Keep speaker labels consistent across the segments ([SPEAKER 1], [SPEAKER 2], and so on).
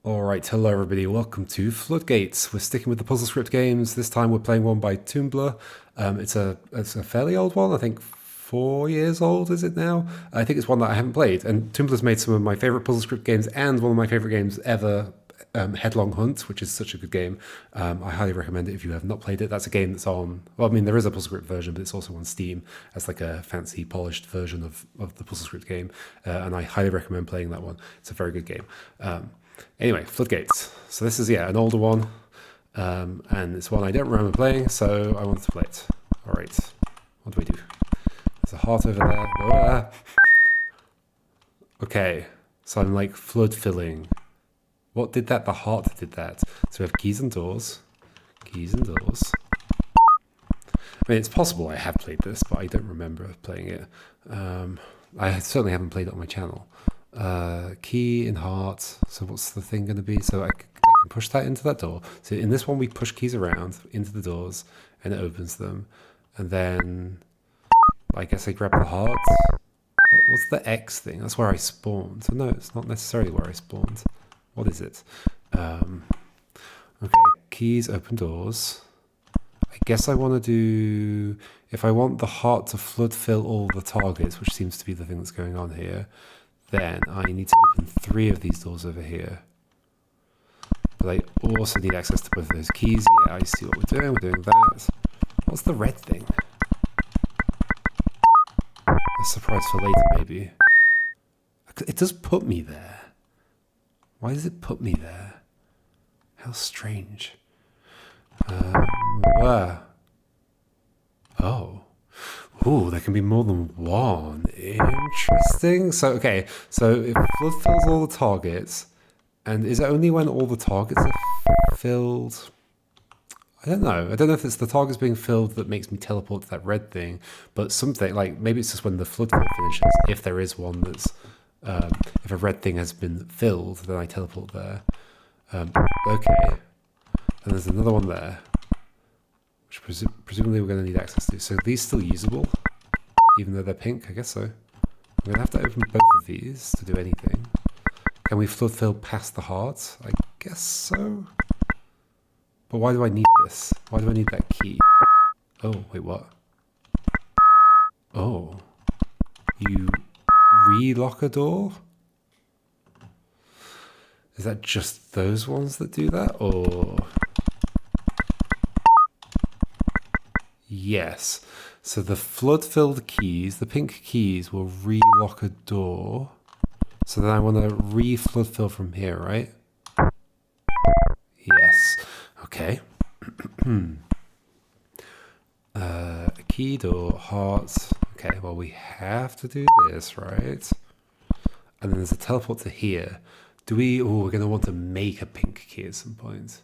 [SPEAKER 1] Alright, hello everybody, welcome to Floodgates. We're sticking with the Puzzlescript games. This time we're playing one by Tombler. It's a fairly old one, I think 4 years old, is it now? I think it's one that I haven't played. And Tombler's made some of my favourite Puzzlescript games and one of my favourite games ever, Headlong Hunt, which is such a good game. I highly recommend it if you have not played it. That's a game that's on, well, I mean, there is a Puzzlescript version, but it's also on Steam as like a fancy, polished version of the Puzzlescript game. And I highly recommend playing that one. It's a very good game. Anyway, Floodgates. So this is, an older one. And it's one I don't remember playing, so I wanted to play it. All right, what do we do? There's a heart over there. Ah. Okay, so I'm like flood filling. What did that? The heart did that. So we have keys and doors. Keys and doors. I mean, it's possible I have played this, but I don't remember playing it. I certainly haven't played it on my channel. Key in heart. So what's the thing going to be? So I can push that into that door. So in this one, we push keys around into the doors and it opens them. And then I guess I grab the heart. What's the X thing? That's where I spawned. So no, it's not necessarily where I spawned. What is it? Okay, keys open doors. I guess I want to do, if I want the heart to flood fill all the targets, which seems to be the thing that's going on here, then I need to open 3 of these doors over here. But I also need access to both of those keys. Yeah, I see what we're doing. We're doing that. What's the red thing? A surprise for later, maybe. It does put me there. Why does it put me there? How strange. Oh. Ooh, there can be more than one. Interesting. So, okay. So it flood fills all the targets. And is it only when all the targets are filled? I don't know. I don't know if it's the targets being filled that makes me teleport to that red thing. But something, like, maybe it's just when the flood fill finishes. If there is one that's... if a red thing has been filled, then I teleport there. Okay. And there's another one there, which presumably we're going to need access to. So are these still usable? Even though they're pink? I guess so. I'm going to have to open both of these to do anything. Can we flood fill past the heart? I guess so. But why do I need this? Why do I need that key? Oh, wait, what? Oh. You relock a door? Is that just those ones that do that? Or... Yes. So the flood-filled keys, the pink keys, will relock a door. So then I want to re-flood fill from here, right? Yes. Okay. Key, door, heart. Okay, well, we have to do this, right? And then there's a teleport to here. Do we... Oh, we're going to want to make a pink key at some point.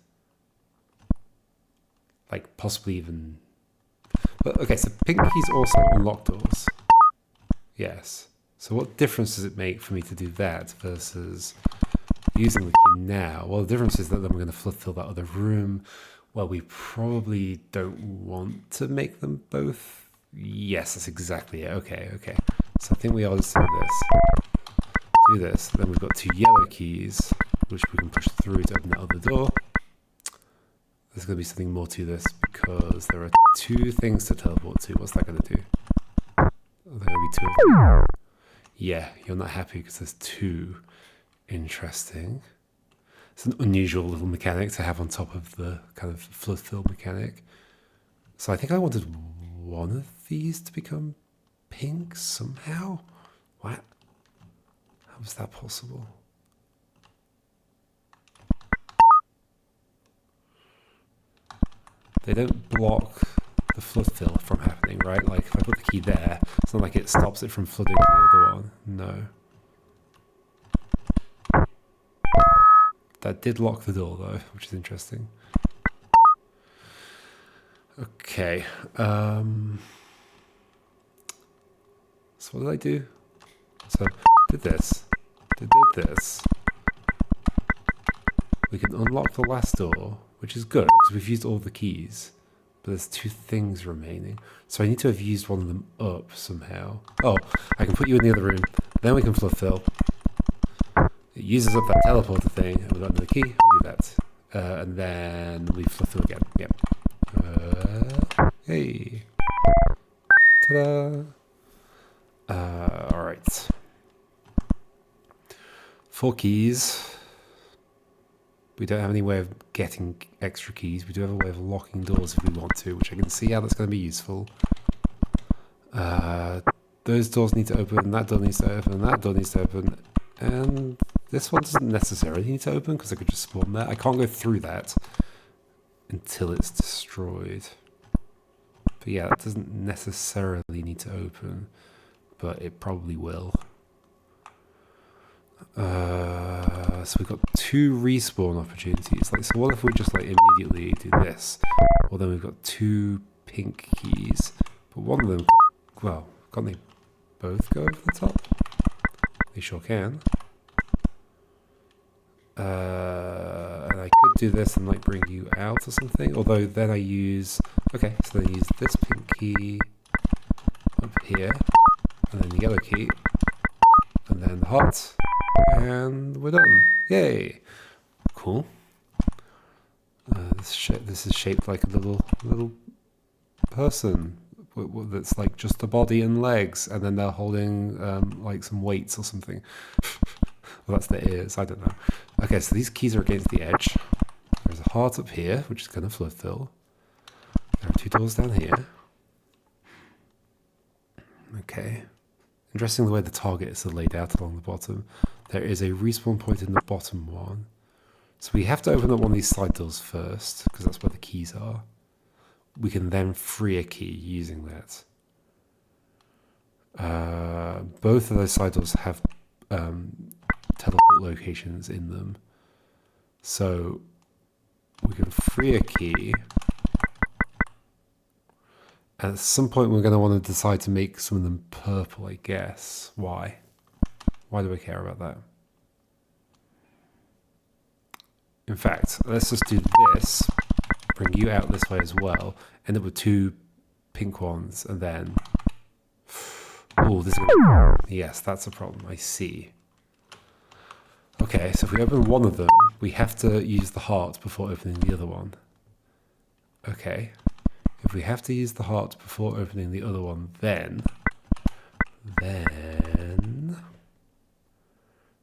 [SPEAKER 1] Like, possibly even... But, okay, so pink keys also unlock doors. Yes. So what difference does it make for me to do that versus using the key now? Well, the difference is that then we're going to flood fill that other room. Well, we probably don't want to make them both. Yes, that's exactly it. Okay. So I think we ought to do this. Then we've got 2 yellow keys, which we can push through to open that other door. There's going to be something more to this because there are 2 things to teleport to. What's that going to do? Are there going to be 2 of them? Yeah, you're not happy because there's 2. Interesting. It's an unusual little mechanic to have on top of the kind of flood fill mechanic. So I think I wanted one of these to become pink somehow. What? How was that possible? They don't block the flood fill from happening, right? Like if I put the key there, it's not like it stops it from flooding the other one. No. That did lock the door though, which is interesting. Okay. So what did I do? So did this. Did this. We can unlock the last door, which is good because we've used all the keys. But there's 2 things remaining. So I need to have used one of them up somehow. Oh, I can put you in the other room. Then we can flood fill. uses up that teleporter thing, and we got another key, we do that. And then we fluff through again. Yep. Hey. Ta-da. Alright. 4 keys. We don't have any way of getting extra keys. We do have a way of locking doors if we want to, which I can see how that's going to be useful. Those doors need to open, that door needs to open, and that door needs to open. And this one doesn't necessarily need to open because I could just spawn there. I can't go through that until it's destroyed. But yeah, that doesn't necessarily need to open, but it probably will. So we've got 2 respawn opportunities. Like, so what if we just like immediately do this? Well, then we've got 2 pink keys, but one of them, well, can't they both go over the top? They sure can. And I could do this and like bring you out or something. Although then I use, okay, so then I use this pink key up here, and then the yellow key, and then the heart, and we're done. Yay! Cool. This is shaped like a little person that's like just a body and legs, and then they're holding like some weights or something. Well, that's their ears. I don't know. Okay, so these keys are against the edge. There's a heart up here, which is going to flood fill. There are 2 doors down here. Okay. Interesting the way the targets are laid out along the bottom. There is a respawn point in the bottom one. So we have to open up one of these side doors first, because that's where the keys are. We can then free a key using that. Both of those side doors have teleport locations in them. So we can free a key. And at some point we're going to want to decide to make some of them purple, I guess. Why? Why do I care about that? In fact, let's just do this. Bring you out this way as well. End up with 2 pink ones, and then... Oh, this is going to be a problem. Yes, that's a problem. I see. Okay, so if we open one of them, we have to use the heart before opening the other one. Okay. If we have to use the heart before opening the other one, then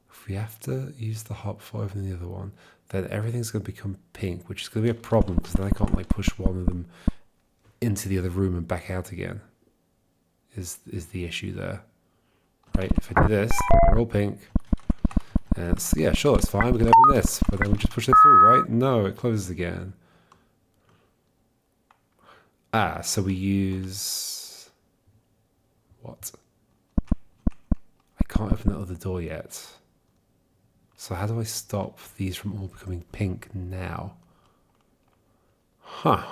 [SPEAKER 1] if we have to use the heart before opening the other one, then everything's going to become pink, which is going to be a problem because then I can't like push one of them into the other room and back out again. Is the issue there? Right? If I do this, they're all pink. And it's, yeah, sure, it's fine. We can open this, but then we just push it through, right? No, it closes again. Ah, so we use... What? I can't open the other door yet. So how do I stop these from all becoming pink now? Huh.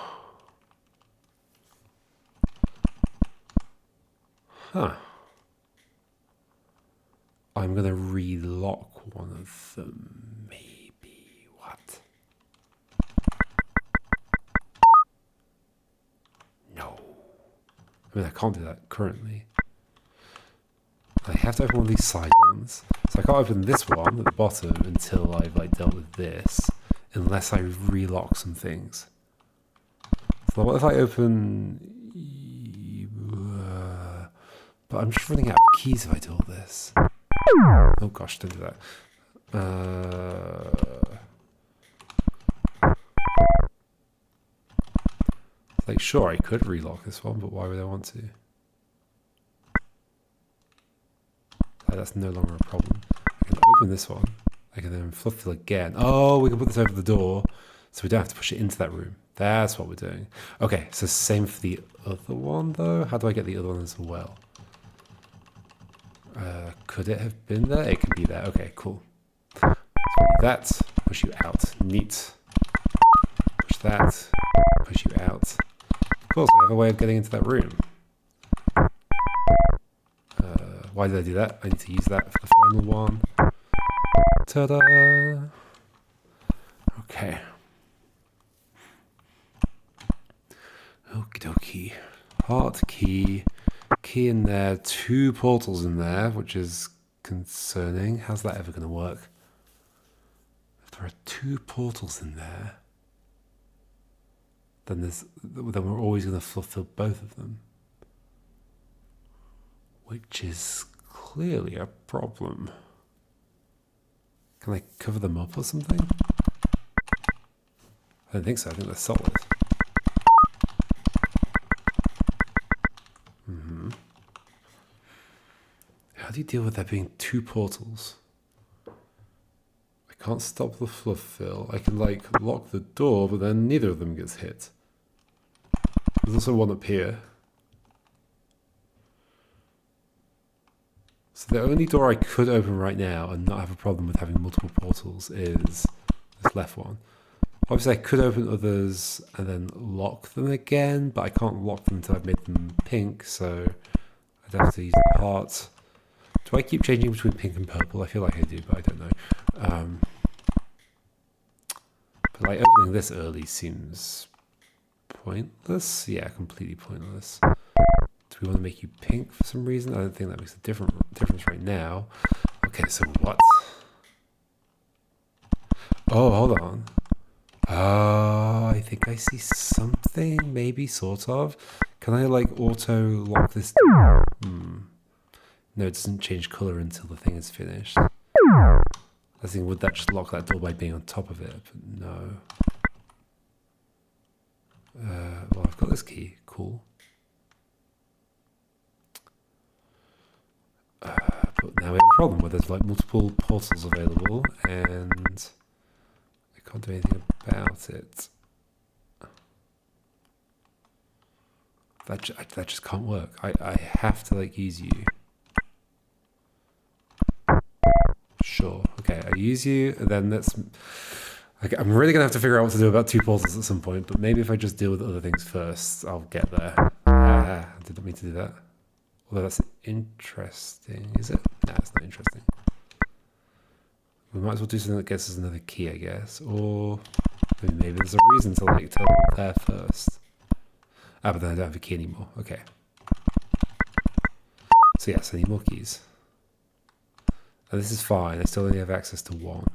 [SPEAKER 1] I'm going to relock one of them, maybe. What? No. I mean, I can't do that currently. I have to open one of these side ones. So I can't open this one at the bottom until I've like dealt with this, unless I relock some things. So what if I open... But I'm just running out of keys if I do all this. Oh gosh, don't do that. Like, sure, I could relock this one, but why would I want to? Like, that's no longer a problem. I can open this one. I can then fluff fill again. Oh, we can put this over the door, so we don't have to push it into that room. That's what we're doing. Okay, so same for the other one, though. How do I get the other one as well? Could it have been there? It could be there. Okay, cool. So we do that. Push you out. Neat. Push that. Push you out. Of course, I have a way of getting into that room. Why did I do that? I need to use that for the final one. Ta-da! Okay. Okie dokie. Heart key. Key in there. 2 portals in there, which is concerning. How's that ever going to work? there are 2 portals in there, then we're always going to fulfill both of them, which is clearly a problem. Can I cover them up or something? I don't think so. I think they're solid. How do you deal with there being 2 portals? I can't stop the fluff fill. I can like lock the door, but then neither of them gets hit. There's also one up here. So the only door I could open right now and not have a problem with having multiple portals is this left one. Obviously I could open others and then lock them again, but I can't lock them until I've made them pink, so I'd have to use the heart. Do I keep changing between pink and purple? I feel like I do, but I don't know. But like opening this early seems pointless. Yeah, completely pointless. Do we want to make you pink for some reason? I don't think that makes a difference right now. Okay, so what? Oh, hold on. Oh, I think I see something, maybe, sort of. Can I like auto lock this door? No, it doesn't change color until the thing is finished. I think, would that just lock that door by being on top of it? But no. Well, I've got this key. Cool. But now we have a problem where there's like multiple portals available and I can't do anything about it. That just can't work. I have to like use you. Sure. Okay, I use you, and then let's... Okay, I'm really going to have to figure out what to do about 2 portals at some point, but maybe if I just deal with other things first, I'll get there. I didn't mean to do that. Although that's interesting, is it? No, it's not interesting. We might as well do something that gets us another key, I guess. Or maybe there's a reason to like teleport there first. But then I don't have a key anymore. Okay. So yes, I need more keys. And this is fine. I still only have access to 1.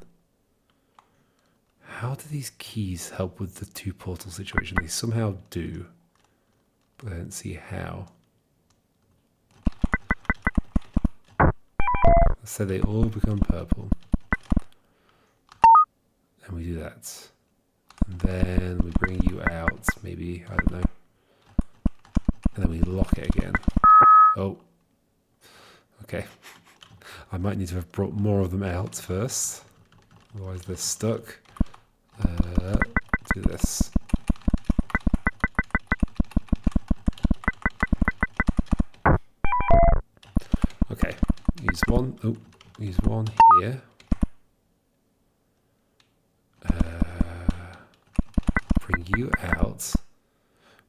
[SPEAKER 1] How do these keys help with the 2 portal situation? They somehow do, but I don't see how. So they all become purple. And we do that. And then we bring you out, maybe, I don't know. And then we lock it again. Oh. Okay. I might need to have brought more of them out first. Otherwise they're stuck. Do this. Okay. Use one. Oh, use one here. Bring you out.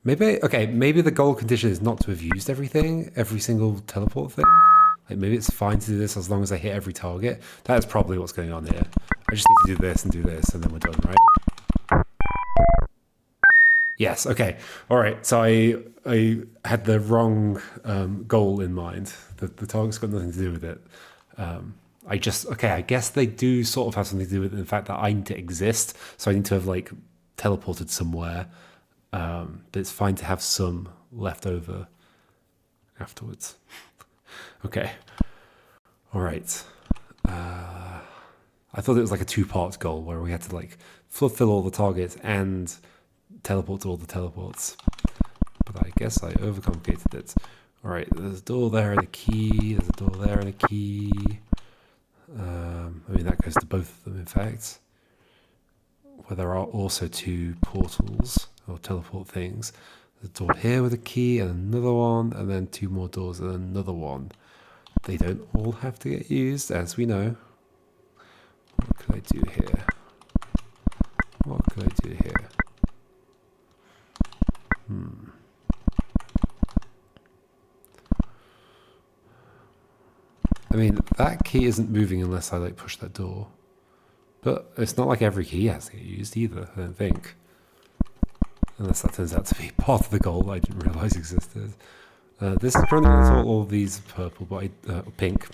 [SPEAKER 1] Maybe, okay, maybe the goal condition is not to have used everything, every single teleport thing. Like maybe it's fine to do this as long as I hit every target. That is probably what's going on here. I just need to do this, and then we're done, right? Yes, okay. All right, so I had the wrong goal in mind. The target's got nothing to do with it. I guess they do sort of have something to do with the fact that I need to exist, so I need to have like teleported somewhere. But it's fine to have some left over afterwards. Okay. All right. I thought it was like a 2-part goal where we had to like fulfill all the targets and teleport to all the teleports. But I guess I overcomplicated it. All right. There's a door there and a key. There's a door there and a key. I mean, that goes to both of them, in fact. Where there are also 2 portals or teleport things. There's a door here with a key and another one, and then 2 more doors and another one. They don't all have to get used, as we know. What can I do here? What can I do here? I mean, that key isn't moving unless I like push that door. But it's not like every key has to get used either, I don't think. Unless that turns out to be part of the goal I didn't realise existed. This is currently all of these purple, but pink.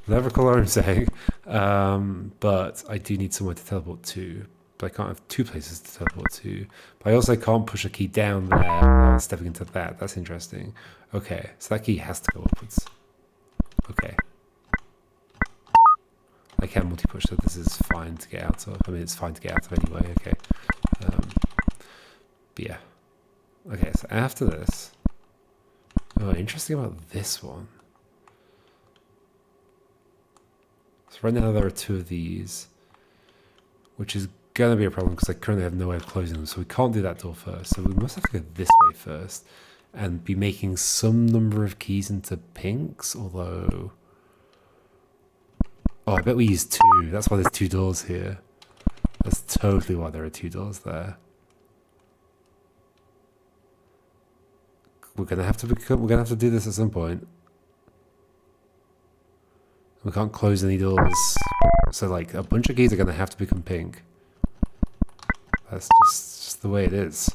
[SPEAKER 1] Whatever colour I'm saying. But I do need somewhere to teleport to. But I can't have two places to teleport to. But I also can't push a key down there without stepping into that. That's interesting. Okay, so that key has to go upwards. Okay. I can multi-push, so this is fine to get out of. I mean, it's fine to get out of anyway, okay. But yeah. Okay, so after this... Oh, interesting about this one. So right now there are two of these, which is going to be a problem because I currently have no way of closing them. So we can't do that door first. So we must have to go this way first and be making some number of keys into pinks, although... Oh, I bet we use two. That's why there's two doors here. That's totally why there are two doors there. We're gonna have to do this at some point. We can't close any doors. So like a bunch of keys are gonna have to become pink. That's just the way it is.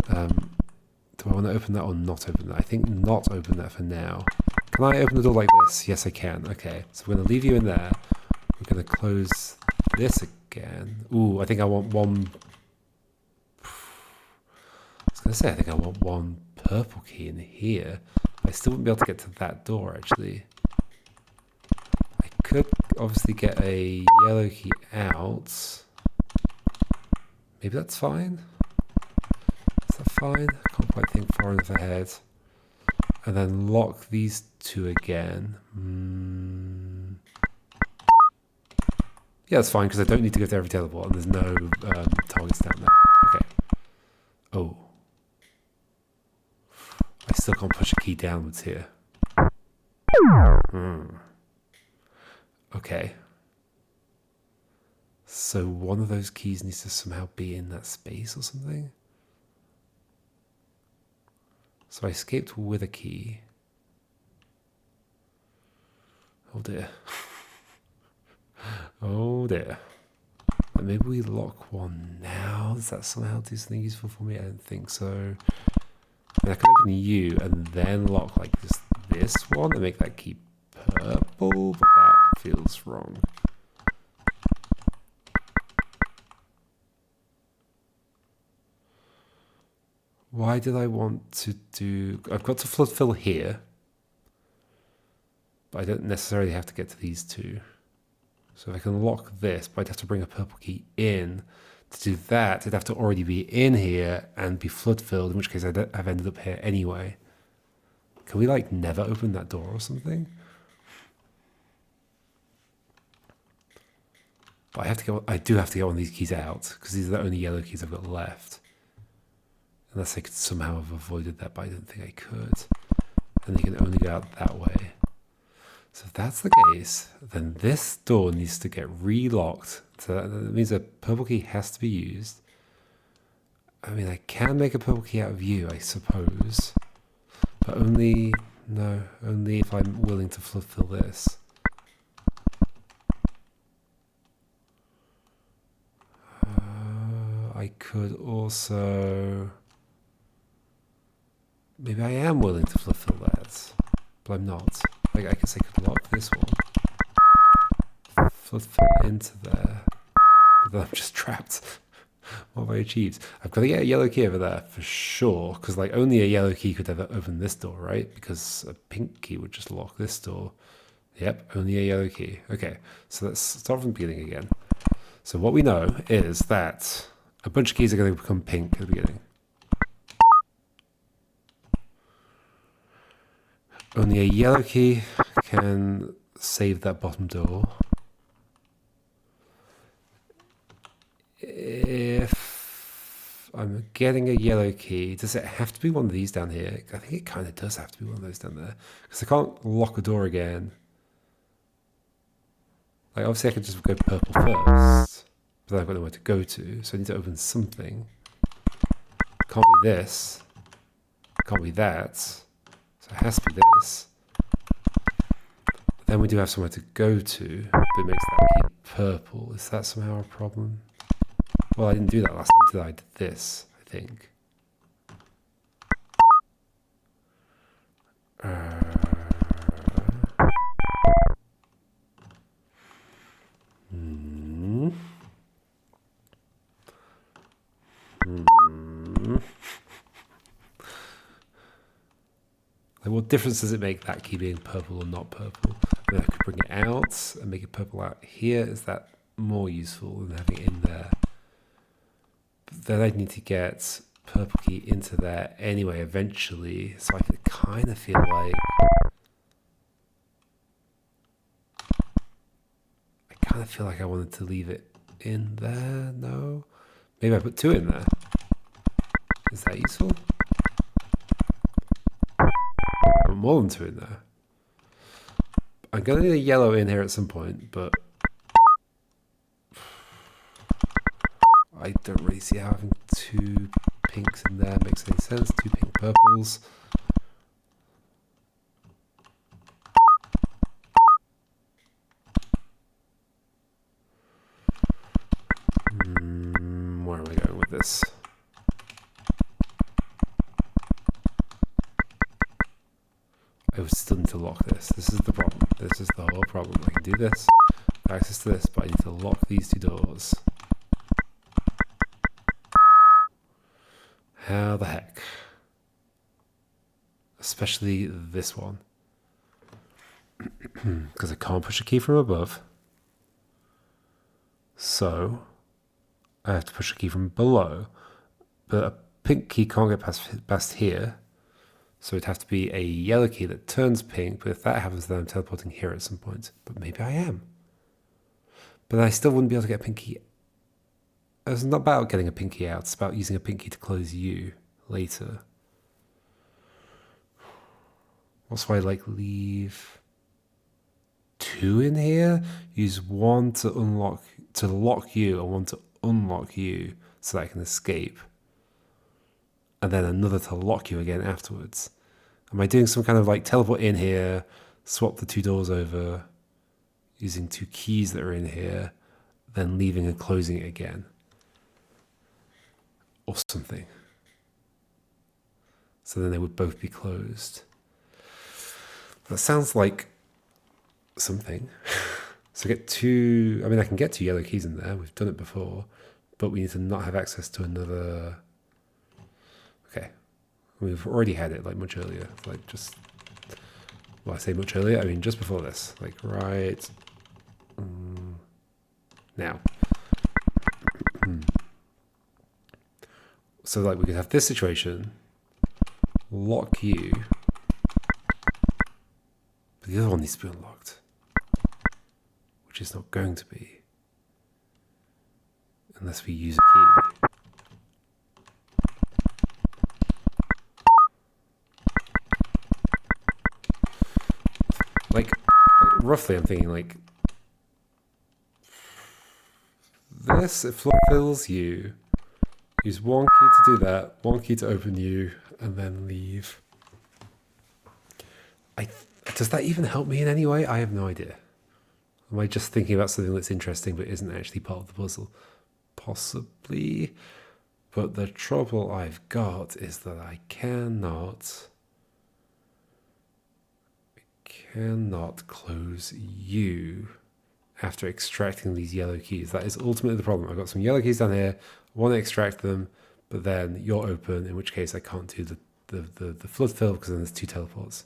[SPEAKER 1] Do I want to open that or not open that? I think not open that for now. Can I open the door like this? Yes, I can. Okay, so we're going to leave you in there. We're going to close this again. Ooh, I think I want one... I was going to say, I think I want one purple key in here. I still wouldn't be able to get to that door, actually. I could obviously get a yellow key out. Maybe that's fine. Is that fine? I can't quite think far enough ahead. And then lock these two again. Yeah, that's fine because I don't need to go to every teleport and there's no targets down there. Okay. Oh. I still can't push a key downwards here. Okay. So one of those keys needs to somehow be in that space or something? So I escaped with a key. Oh dear. Oh dear. But maybe we lock one now. Does that somehow do something useful for me? I don't think so. I mean, I can open you and then lock like just this one and make that key purple, but that feels wrong. Why did I want to do... I've got to flood fill here. But I don't necessarily have to get to these two. So if I can lock this, but I'd have to bring a purple key in. To do that, it'd have to already be in here and be flood filled, in which case I've ended up here anyway. Can we like never open that door or something? But I do have to get one of these keys out, because these are the only yellow keys I've got left. Unless I could somehow have avoided that, but I don't think I could. And they can only go out that way. So if that's the case, then this door needs to get relocked. So that means a purple key has to be used. I mean, I can make a purple key out of you, I suppose. But only if I'm willing to fulfill this. I could also... Maybe I am willing to fulfill that, but I'm not. Like, I guess I could lock this one. Fulfill into there. But then I'm just trapped. What have I achieved? I've got to get a yellow key over there for sure, because like only a yellow key could ever open this door, right? Because a pink key would just lock this door. Yep, only a yellow key. Okay, so let's start from the beginning again. So what we know is that a bunch of keys are going to become pink at the beginning. Only a yellow key can save that bottom door. If I'm getting a yellow key, does it have to be one of these down here? I think it kind of does have to be one of those down there. Because I can't lock a door again. Like, obviously I could just go purple first. But then I've got nowhere to go to. So I need to open something. Can't be this. Can't be that. So it has to be this. But then we do have somewhere to go to. But it makes that key purple. Is that somehow a problem? Well, I didn't do that last time, did I? I did this, I think. Like, what difference does it make that key being purple or not purple? I mean, I could bring it out and make it purple out here. Is that more useful than having it in there? But then I'd need to get purple key into there anyway eventually, so I could kind of feel like I wanted to leave it in there. No, maybe I put 2 in there. Is that useful? I put more than 2 in there. I'm gonna need a yellow in here at some point, but I don't really see how having 2 pinks in there makes any sense. 2 pink purples. Where am I going with this? I still need to lock this. This is the problem. This is the whole problem. I can do this, access to this, but I need to lock these 2 doors. How the heck? Especially this one. Because I can't push a key from above. So I have to push a key from below. But a pink key can't get past here. So it'd have to be a yellow key that turns pink. But if that happens, then I'm teleporting here at some point. But maybe I am. But I still wouldn't be able to get a pink key. It's not about getting a pink key out. It's about using a pink key to close you later. Also, I like leave 2 in here. Use 1 to lock you, and 1 to unlock you, so that I can escape. And then another to lock you again afterwards. Am I doing some kind of like teleport in here, swap the 2 doors over, using 2 keys that are in here, then leaving and closing it again? Or something. So then they would both be closed. That sounds like something. So get 2, I mean, I can get 2 yellow keys in there. We've done it before, but we need to not have access to another. Okay. We've already had it like much earlier. Like just, well, I say much earlier, I mean just before this. Like right now. So like we could have this situation, lock you, but the other one needs to be unlocked, which is not going to be, unless we use a key. Like roughly I'm thinking like this, it fulfills you. Use 1 key to do that, 1 key to open you, and then leave. Does that even help me in any way? I have no idea. Am I just thinking about something that's interesting but isn't actually part of the puzzle? Possibly. But the trouble I've got is that I cannot close you after extracting these yellow keys. That is ultimately the problem. I've got some yellow keys down here. I want to extract them, but then you're open, in which case I can't do the flood fill because then there's 2 teleports.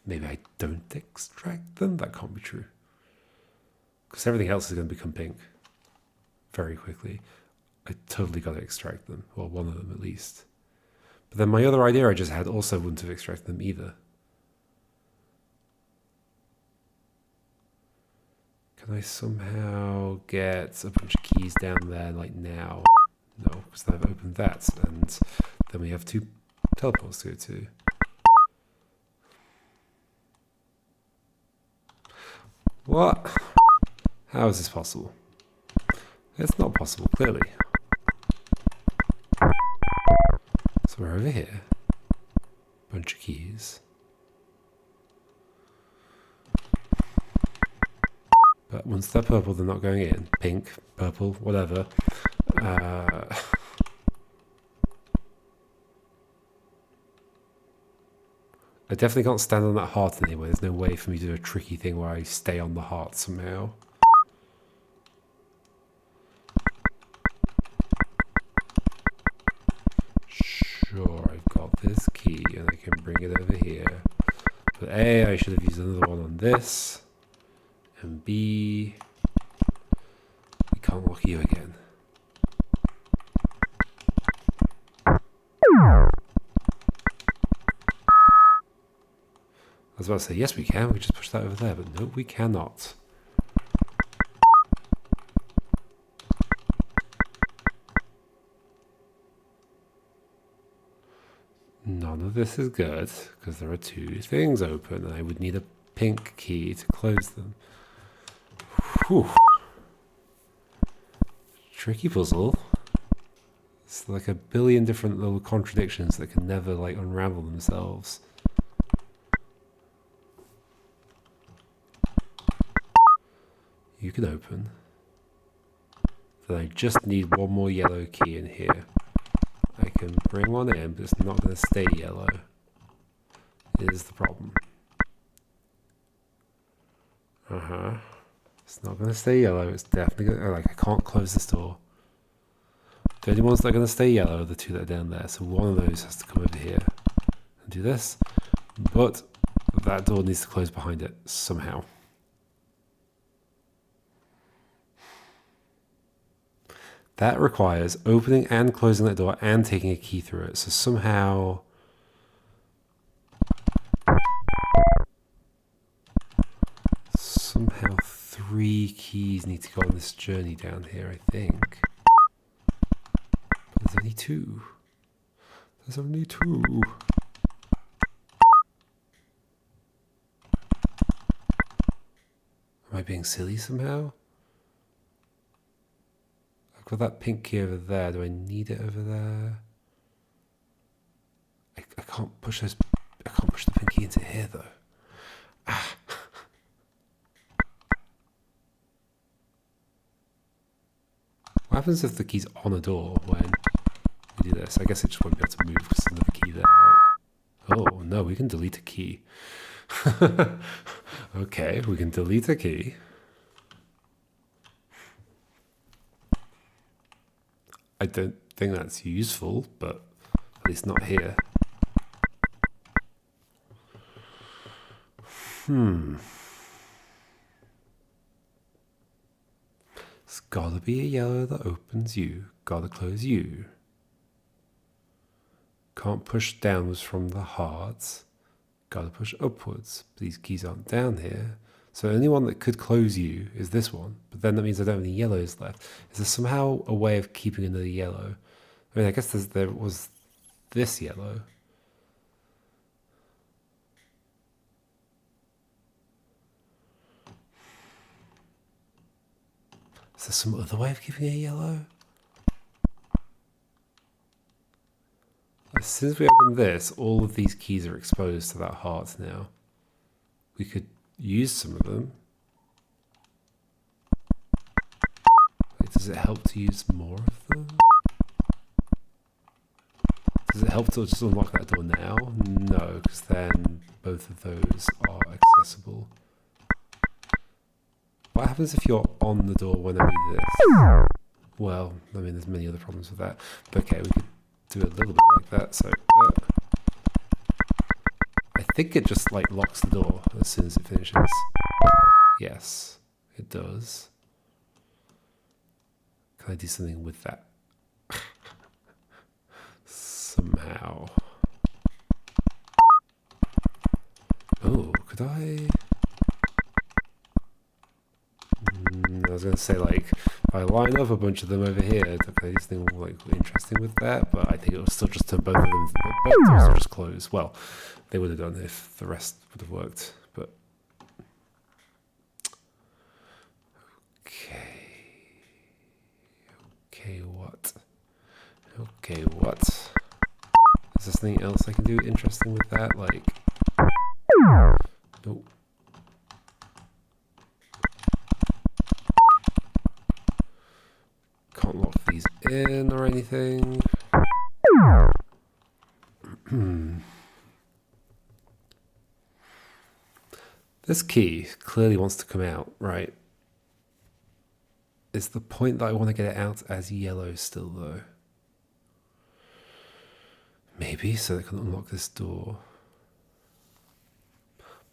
[SPEAKER 1] Maybe I don't extract them? That can't be true. Because everything else is going to become pink very quickly. I totally got to extract them. Well, 1 of them at least. But then my other idea I just had also wouldn't have extracted them either. Can I somehow get a bunch of keys down there like now? No, because then I've opened that, and then we have 2 teleports to go to. What? How is this possible? It's not possible, clearly. So we're over here. Bunch of keys. But once they're purple, they're not going in. Pink, purple, whatever. I definitely can't stand on that heart anyway. There's no way for me to do a tricky thing where I stay on the heart somehow. it over here. But A, I should have used another one on this. And B, we can't lock you again. I was about to say, yes we can, we just push that over there, but no, we cannot. None of this is good, because there are two things open, and I would need a pink key to close them. Whew. Tricky puzzle. It's like a billion different little contradictions that can never like unravel themselves. You can open. Then I just need one more yellow key in here. I can bring one in, but it's not going to stay yellow. Is the problem. It's not going to stay yellow. It's definitely going to, like, I can't close this door. The only ones that are going to stay yellow are the two that are down there. So one of those has to come over here and do this. But that door needs to close behind it somehow. That requires opening and closing that door and taking a key through it. So somehow... three keys need to go on this journey down here, I think. But there's only two. There's only two. Am I being silly somehow? I've got that pink key over there. Do I need it over there? I can't push those. I can't push the pink key into here though. Ah. What happens if the key's on a door when we do this? I guess it just won't be able to move because there's another key there, right? Oh no, we can delete a key. Okay, we can delete a key. I don't think that's useful, but at least not here. It's gotta be a yellow that opens you. Gotta close you. Can't push downwards from the hearts. Gotta push upwards. These keys aren't down here. So the only one that could close you is this one. But then that means I don't have any yellows left. Is there somehow a way of keeping another yellow? I mean, I guess there was this yellow. Is there some other way of keeping a yellow? As soon as we open this, all of these keys are exposed to that heart now. We could use some of them. Wait, does it help to use more of them? Does it help to just unlock that door now? No, because then both of those are accessible. What happens if you're on the door when I do this? Well, I mean, there's many other problems with that. But okay, we could do a little bit like that. So I think it just like locks the door as soon as it finishes. Yes, it does. Can I do something with that? Somehow. Oh, could I? I was going to say, like, if I line up a bunch of them over here, could I do something like interesting with that? But I think it will still just turn both of them. Both doors will just close. Well, they would have done if the rest would have worked. But okay, what? Okay, what? Is there something else I can do interesting with that? Like, nope. Can't lock these in or anything. This key clearly wants to come out, right? Is the point that I want to get it out as yellow still, though? Maybe, so I can unlock this door.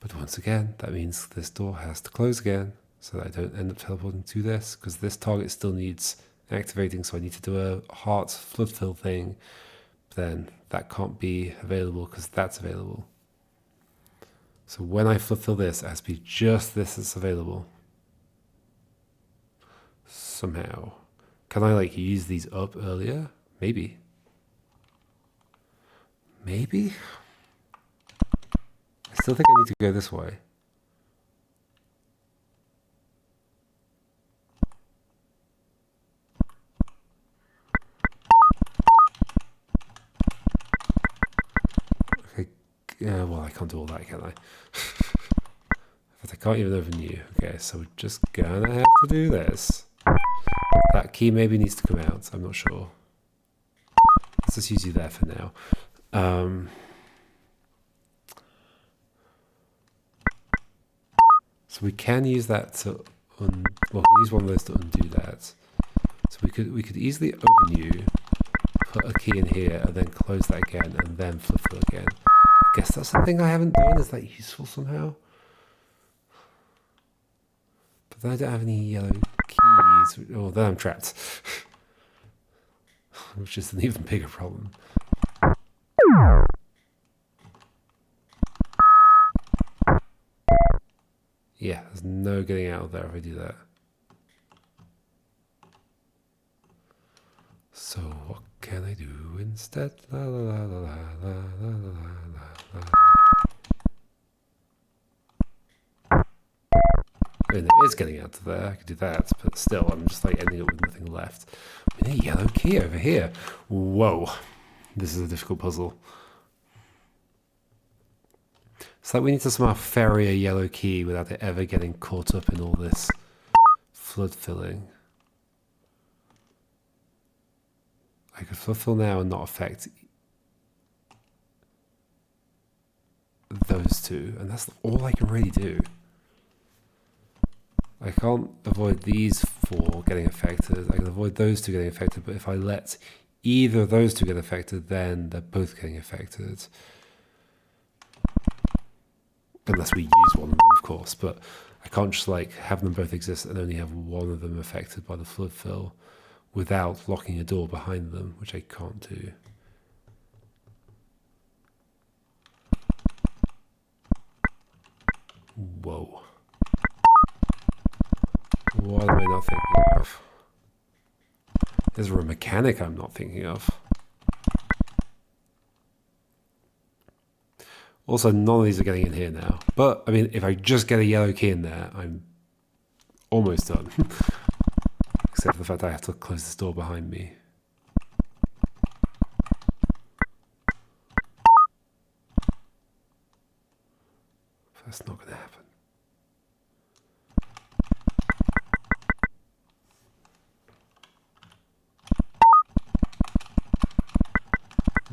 [SPEAKER 1] But once again, that means this door has to close again, so that I don't end up teleporting to this, because this target still needs activating, so I need to do a heart flood fill thing. But then that can't be available because that's available. So when I flood fill this, it has to be just this that's available. Somehow. Can I like use these up earlier? Maybe. Maybe? I still think I need to go this way. Okay, yeah, well, I can't do all that, can I? But I can't even open you. Okay, so we're just gonna have to do this. That key maybe needs to come out, I'm not sure. Let's just use you there for now. So we can use that to use one of those to undo that. So we could easily open you, put a key in here, and then close that again, and then flip it again. I guess that's the thing I haven't done. Is that useful somehow? But then I don't have any yellow keys. Oh, then I'm trapped. Which is an even bigger problem. Yeah, there's no getting out of there if I do that. So what can I do instead? La la la la la la la la la. I mean, there is getting out of there. I could do that, but still, I'm just like ending up with nothing left. We need a yellow key over here. Whoa, this is a difficult puzzle. It's like we need to somehow ferry a yellow key without it ever getting caught up in all this flood filling. I could flood fill now and not affect those two, and that's all I can really do. I can't avoid these four getting affected. I can avoid those two getting affected, but if I let either of those two get affected, then they're both getting affected. Unless we use one of them, of course, but I can't just like have them both exist and only have one of them affected by the flood fill without locking a door behind them, which I can't do. Whoa. What am I not thinking of? Is there a mechanic I'm not thinking of? Also, none of these are getting in here now. But, I mean, if I just get a yellow key in there, I'm almost done. Except for the fact I have to close this door behind me. That's not going to happen.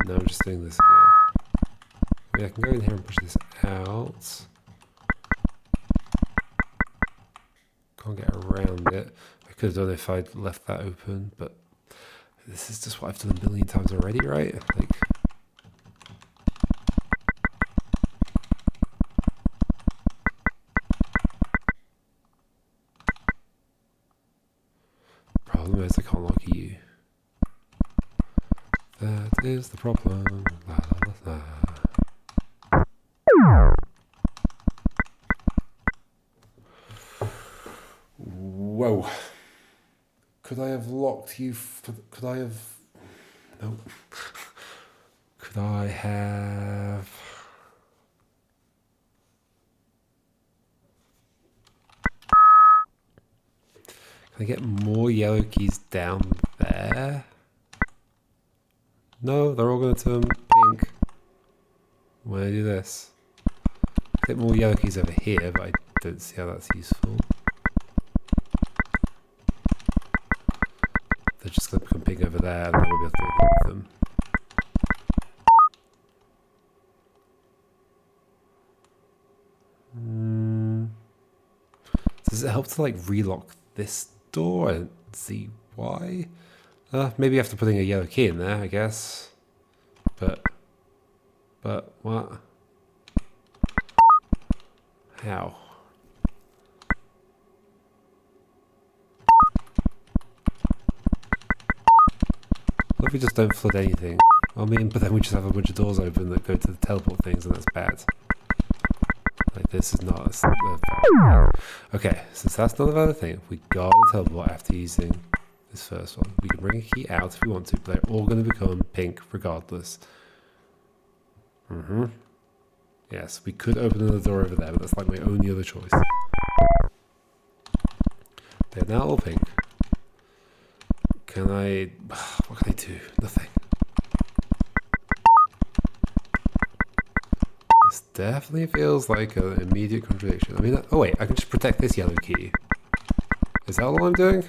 [SPEAKER 1] Now I'm just doing this again. I can go in here and push this out. Can't get around it. I could have done it if I'd left that open, but this is just what I've done a million times already, right? Like, problem is I can't lock you. That is the problem. La, la, la, la. Whoa. Could I have locked you? Could I have? No. Could I have? Can I get more yellow keys down there? No, they're all going to turn pink when I do this. Get more yellow keys over here, but I don't see how that's useful. They're just going to become pink over there, and then we'll be able to do anything with them. Does it help to like relock this door? I don't see why. Maybe after putting a yellow key in there, I guess. But what? How? What if we just don't flood anything? I mean, but then we just have a bunch of doors open that go to the teleport things, and that's bad. Like, this is not a valid thing. Okay, since that's not a valid thing, we gotta teleport after using this first one. We can bring a key out if we want to, but they're all going to become pink regardless. Yes, we could open another door over there, but that's like my only other choice. They're now all pink. Can I... What can I do? Nothing. This definitely feels like an immediate contradiction. I mean, oh wait, I can just protect this yellow key. Is that all I'm doing?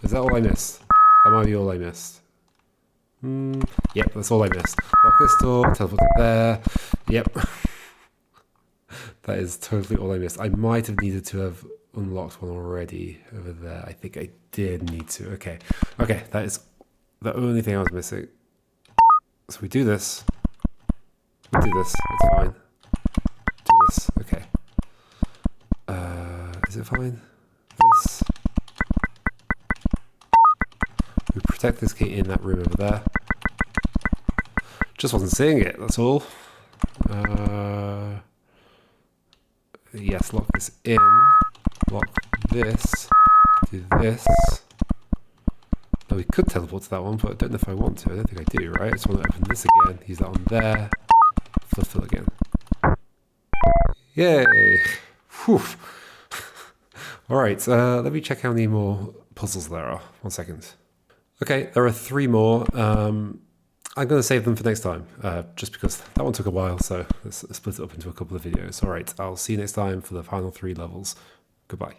[SPEAKER 1] Is that all I missed? That might be all I missed. Yep, that's all I missed. Lock this door, teleport it there. Yep. That is totally all I missed. I might have needed to have unlocked one already over there. I think I did need to. Okay. Okay, that is the only thing I was missing. So we do this. We do this. It's fine. Do this. Okay. Is it fine? This. We protect this key in that room over there. Just wasn't seeing it, that's all. Yes, lock this in. Lock this. Do this. Now we could teleport to that one, but I don't know if I want to. I don't think I do, right? I just want to open this again. Use that on there. Fulfill again. Yay! Whew. Alright, let me check how many more puzzles there are. 1 second. Okay, there are 3 more. I'm going to save them for next time, just because that one took a while, so let's split it up into a couple of videos. Alright, I'll see you next time for the final 3 levels. Goodbye.